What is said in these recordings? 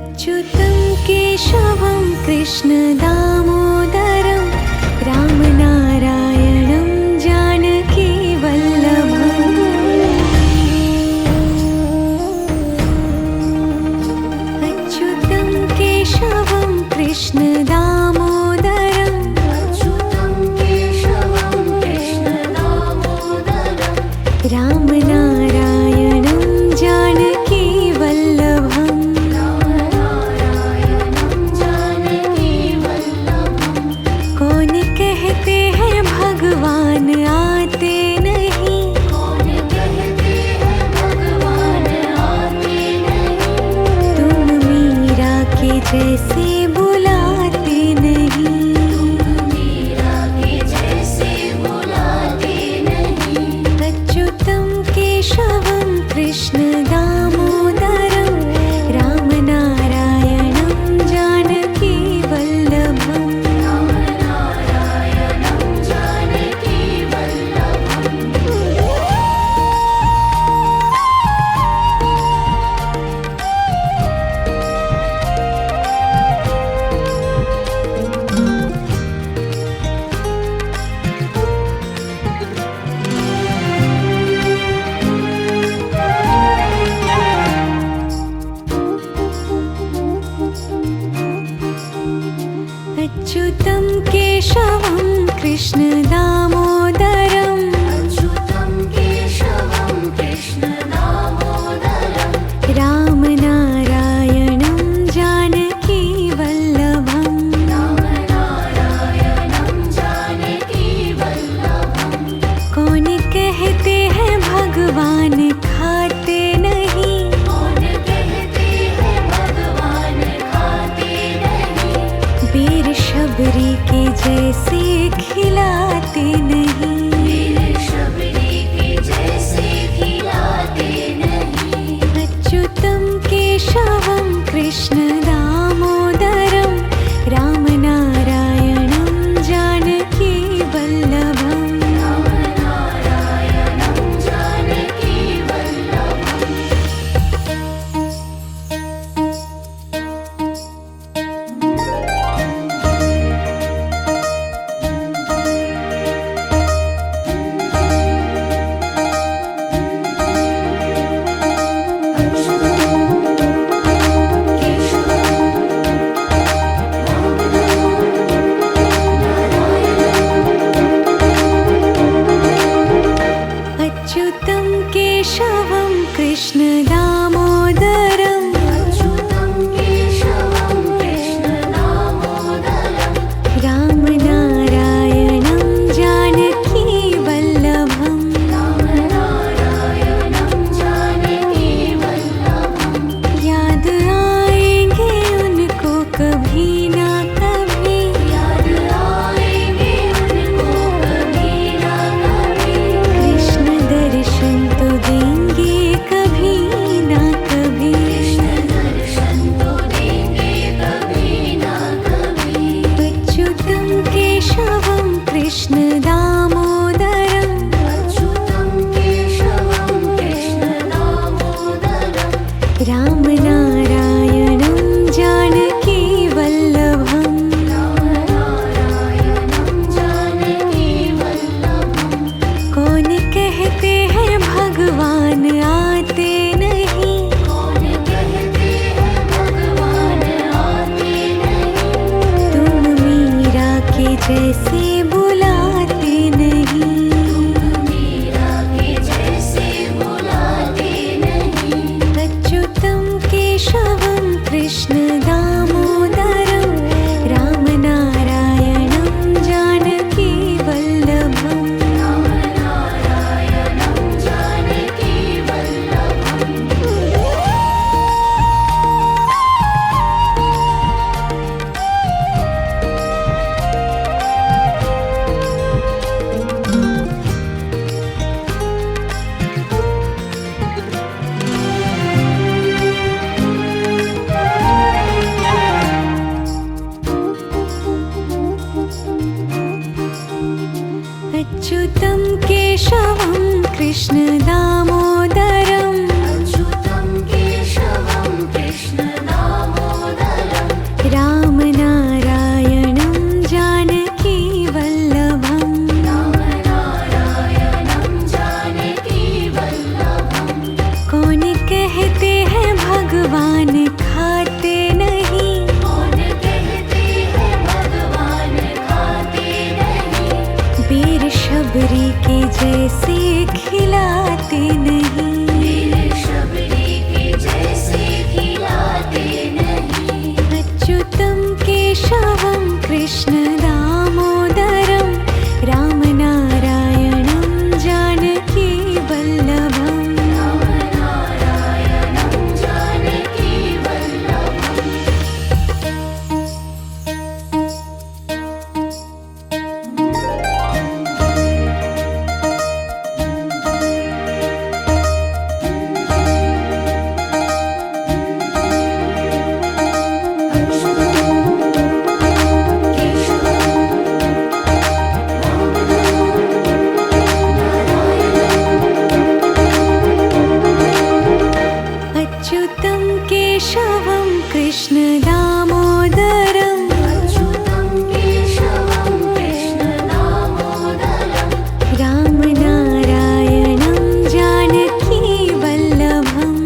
अच्युतं केशवं कृष्णदामोदरं रामनारायणं जानकीवल्लभम्। अच्युतं केशवं कृष्णदामोदरं रामनारायणं जानकीवल्लभम्। कौन कहते हैं भगवान आते नहीं, तुम मीरा के जैसे बुलाते नहीं। अच्युतं केशवं कृष्णदामोदरं रामनारायणं जानकीवल्लभम्। अच्युतं केशवं कृष्णदामोदरं रामनारायणं जानकीवल्लभम्। कौन कहते हैं भगवान खाते नहीं, वीर शबरी के जैसे खिलाते नहीं। अच्युतं केशवं कृष्णदामोदरं रामनारायणं जानकीवल्लभम्। अच्युतं केशवं कृष्णदामोदरं रामनारायणं जानकीवल्लभम्। याद आएंगे उनको कभी ना कभी, कृष्ण दर्शन तो देंगे कभी ना कभी। अच्युतं केशवं कृष्णदामोदरं रामनारायणं जानकीवल्लभम्। कौन कहते हैं भगवान आते नहीं, तुम मीरा के जैसे बुलाते नहीं। अच्युतं केशवं कृष्णदामोदरं रामनारायणं जानकीवल्लभम्। अच्युतं केशवं कृष्णदामोदरं अच्युतं केशवं कृष्णदामोदरं अच्युतं केशवं कृष्ण दामोदरं रामनारायणं जानकी वल्लभम् अच्युतं केशवं कृष्ण दामोदरं रामनारायणं जानकी वल्लभम्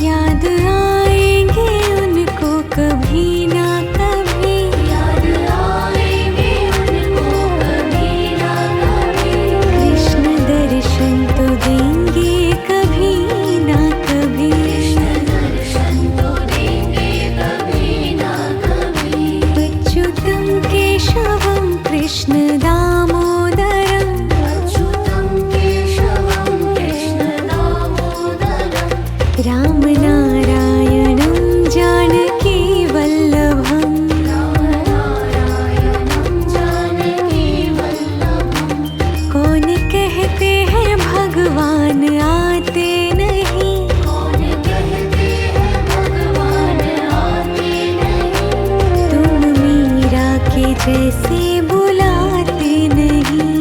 याद आएंगे उनको कभी ना कभी कृष्ण दर्शन तो देंगे कभी ना कभी अच्युतं केशवं कृष्ण दामोदरं रामनारायणं जानकी वल्लभम् कौन कहते हैं भगवान आते नहीं तुम मीरा के जैसे बुलाते नहीं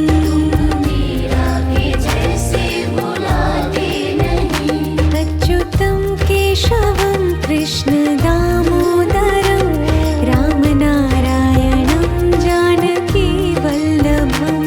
अच्युतं केशवं कृष्ण दामोदरं रामनारायणं जानकी वल्लभम्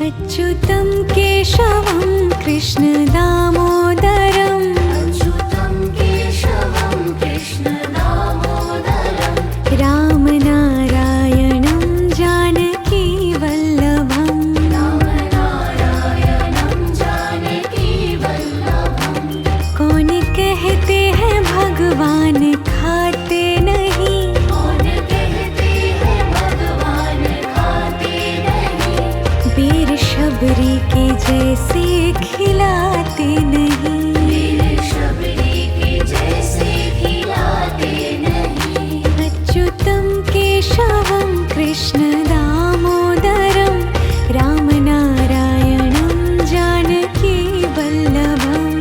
अच्युतं केशवं कृष्ण दामोदरं रामनारायणं जानकी वल्लभम् कौन कहते हैं भगवान खाते नहीं वीर शबरी के जैसे खिलाते नहीं अच्युतं केशवं कृष्ण दामोदरं रामनारायणं जानकी वल्लभम्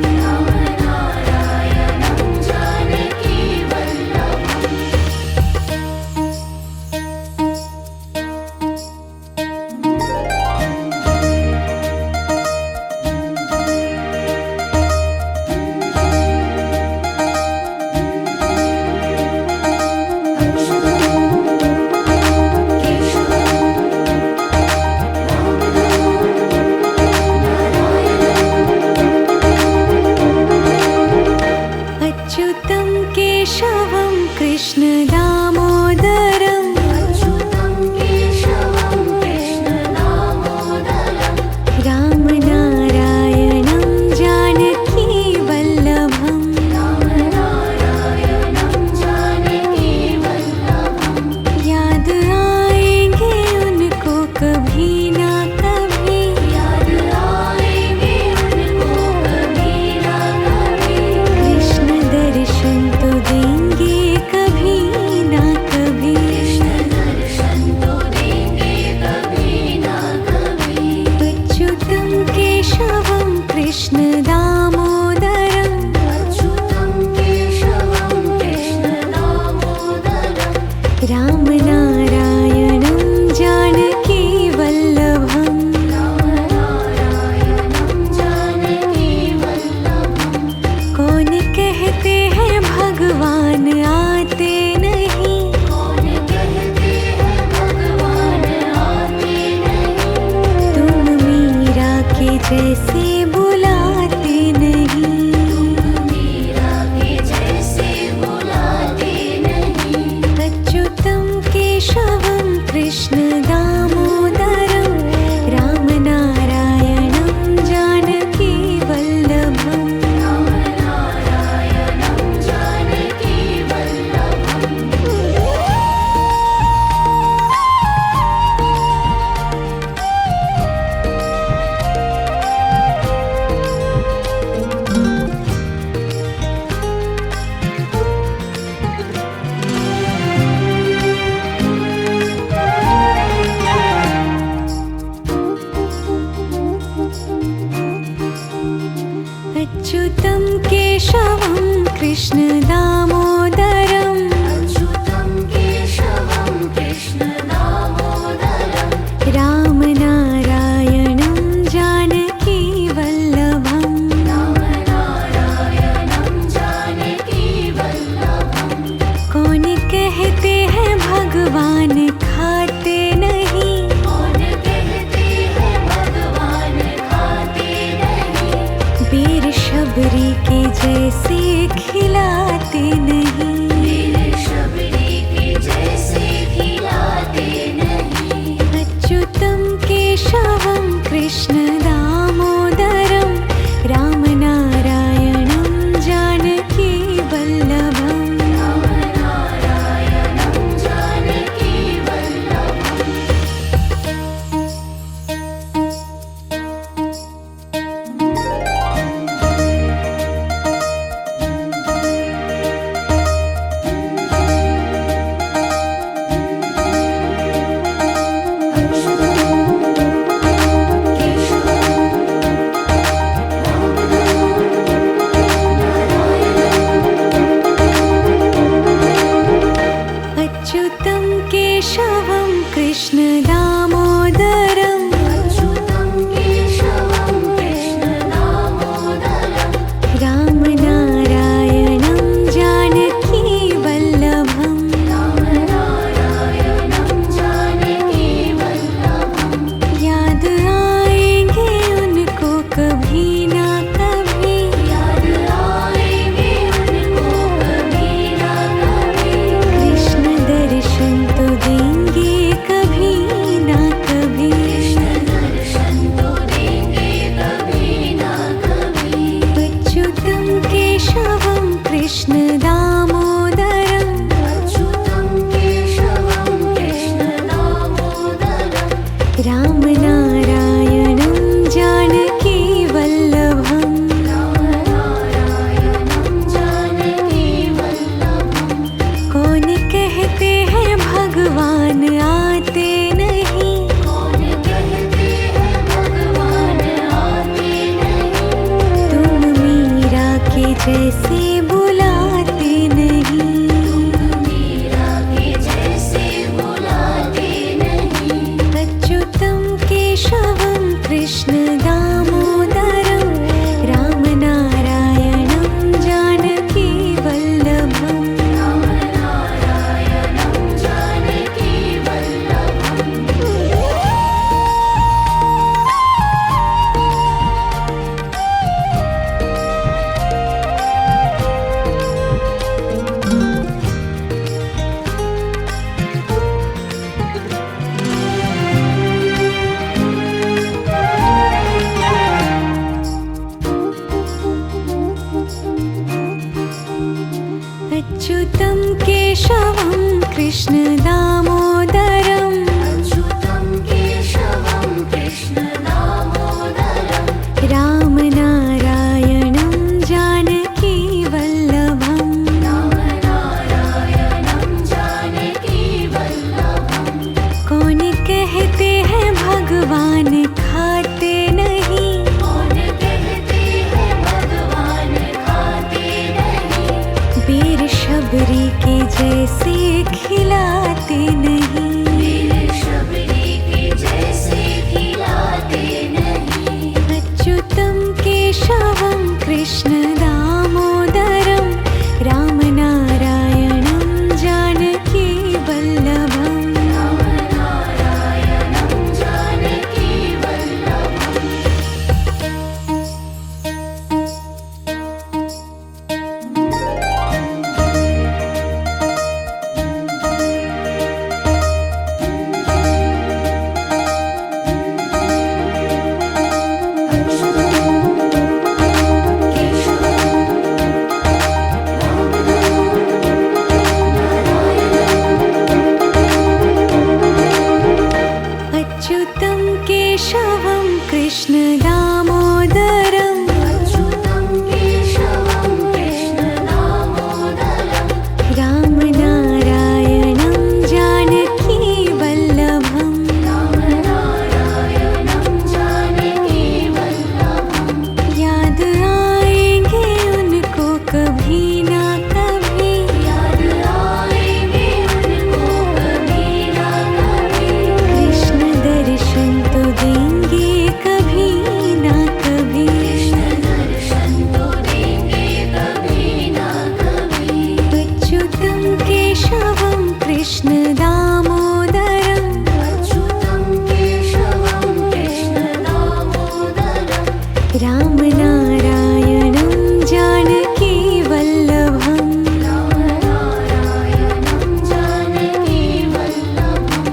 कौन कहते हैं भगवान आते नहीं, कौन कहते हैं भगवान आते नहीं, तुम मीरा के जैसे बुलाते नहीं, तुम मीरा के जैसे बुलाते नहीं। अच्युतम केशवम कृष्ण दामोदरम राम नारायणं जानकी वल्लभम। राम नारायणं जानकी वल्लभम्। अच्युतं केशवं कृष्ण दामोदरम अच्युतं केशवं कृष्ण दामोदरम्। राम नारायणं जानकी वल्लभम। राम नारायणं जानकी वल्लभम्। कौन कहते हैं भगवान खाते नहीं, कौन कहते हैं भगवान खाते नहीं, वीर शबरी के जैसे खिलाते नहीं, वीर शबरी के जैसे खिलाते नहीं। अच्युतं केशवं कृष्ण दामोदरम राम नारायणं जानकी वल्लभम। राम नारायणं जानकी वल्लभम्। अच्युतं केशवं कृष्ण दामोदरम अच्युतं केशवं कृष्ण दामोदरम्। राम नारायणं जानकी वल्लभम। राम नारायणं जानकी वल्लभम्। याद आएंगे उनको कभी ना कभी, याद आएंगे उनको कभी ना कभी, कृष्ण दर्शन तो देंगे कभी ना कभी। कृष्ण दर्शन तो देंगे कभी ना कभी। अच्युतं केशवं कृष्ण दामोदरम अच्युतं केशवं कृष्ण दामोदरम्। राम नारायणं जानकी वल्लभम। राम नारायणं जानकी वल्लभम्। कौन कहते हैं भगवान आते नहीं, कौन कहते हैं भगवान आते नहीं, तुम मीरा के जैसे बुलाते नहीं, तुम मीरा के जैसे बुलाते नहीं। अच्युतं केशवं कृष्ण दामोदरम राम नारायणं जानकी वल्लभम। राम नारायणं जानकी वल्लभम्। अच्युतं केशवं कृष्ण दामोदरम अच्युतं केशवं कृष्ण दामोदरम्। राम नारायणं जानकी वल्लभम। राम नारायणं जानकी वल्लभम्। कौन कहते हैं भगवान खाते नहीं, कौन कहते हैं भगवान खाते नहीं, वीर शबरी के जैसे खिलाते नहीं, वीर शबरी के जैसे खिलाते नहीं। अच्युतं केशवं कृष्ण दामोदरम कभी ना कभी, याद आएंगे उनको कभी ना कभी। कृष्ण दर्शन तो देंगे कभी ना कभी। कृष्ण दर्शन तो देंगे कभी ना कभी। अच्युतं केशवं कृष्ण दामोदरं, अच्युतं केशवं कृष्ण दामोदरं। राम नारायणं जानकी वल्लभं। रामनारायणं जानकी वल्लभं।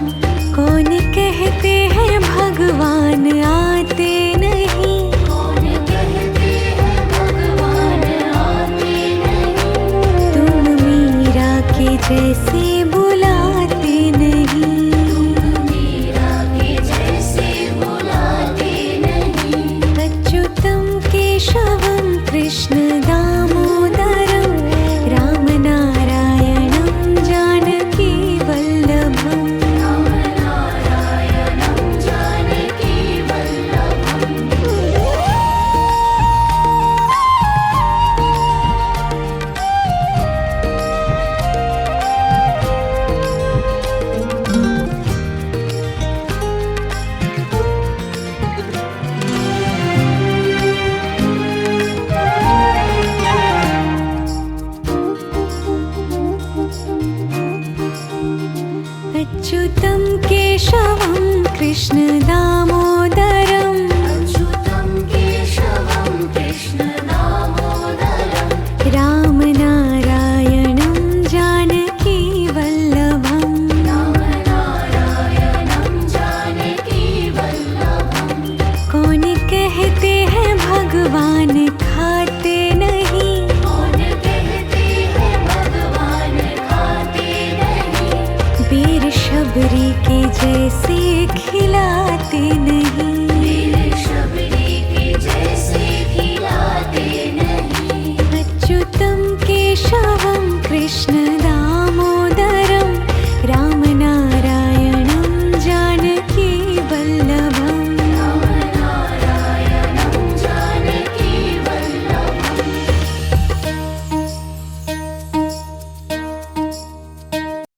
कौन कहते हैं भगवान आते नहीं, कौन कहते हैं भगवान आते नहीं। तुम मीरा के जैसे बुलाते नहीं। मीरा के जैसे बुलाते नहीं। अच्युतं केशवं कृष्ण दामोदरं, राम नारायणं जानकी वल्लभं। रामनारायणं जानकी वल्लभम्। अच्युतं केशवं कृष्ण दामोदरं, अच्युतं केशवं कृष्ण दामोदरं। राम नारायणं जानकी वल्लभं। रामनारायणं जानकी वल्लभम्। कौन कहते हैं भगवान खाते नहीं, कौन कहते हैं भगवान खाते नहीं। वीर शबरी के जैसे खिलाते नहीं। वीर शबरी के जैसे खिलाते नहीं। अच्युतं केशवं कृष्ण दामोदरं,